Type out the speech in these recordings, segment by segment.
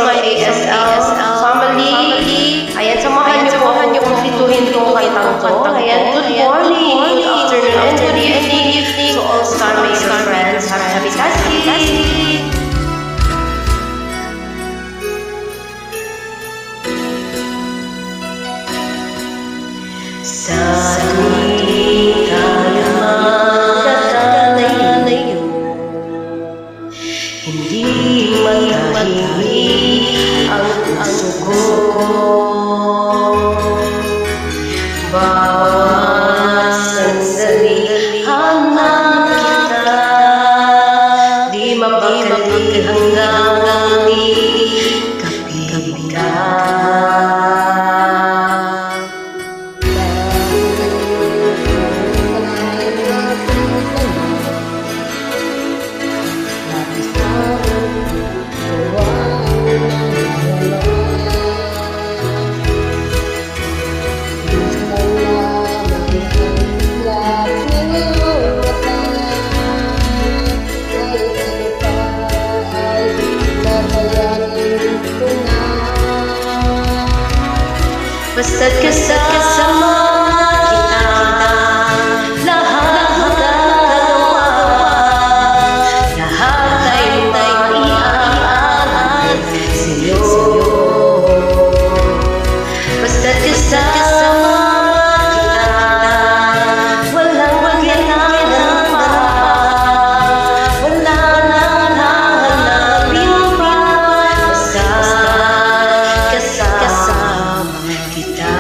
my ASL family. Ayan, samahan niyo kung pituhin tong kantang to. Ayan, good morning, good afternoon, and good evening to all Star Maker friends. Happy Thanksgiving! Sa tuwing tayo magkakalayo, hindi matahimik ang puso ko. Bawat sandali hanap kita, di mapakali hanggang kapit ka. Basta't kasama kita, lahat magagawa, lahat ay maiaan sa'yo. Basta't kasama kita, walang kailangan pa, wala nang hahanapin pa. Basta't kasama kita.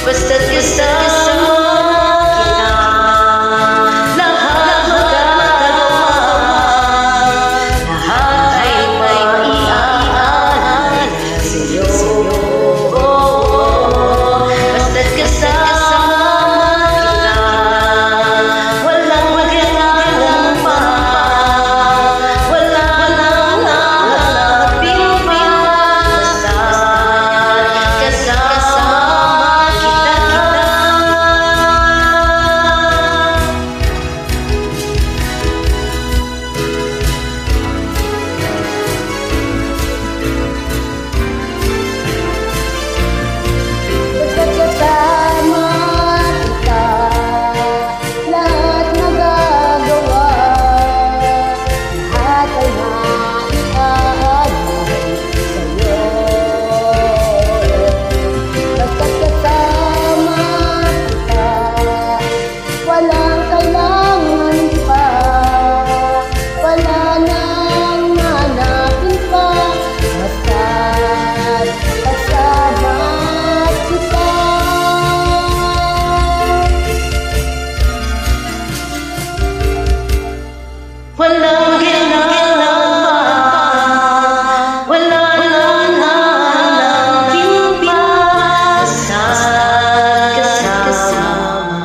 Basta't kasama kita, lahat magagawa, lahat ay maiaan sa'yo. Basta't kasama kita, walang kailangan pa, wala nang hahanapin pa. Basta't kasama walang kailangan pa, wala nang hahanapin pa. Basta't kasama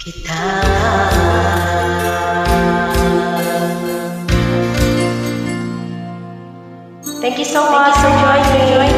kita. Thank you so much for joining.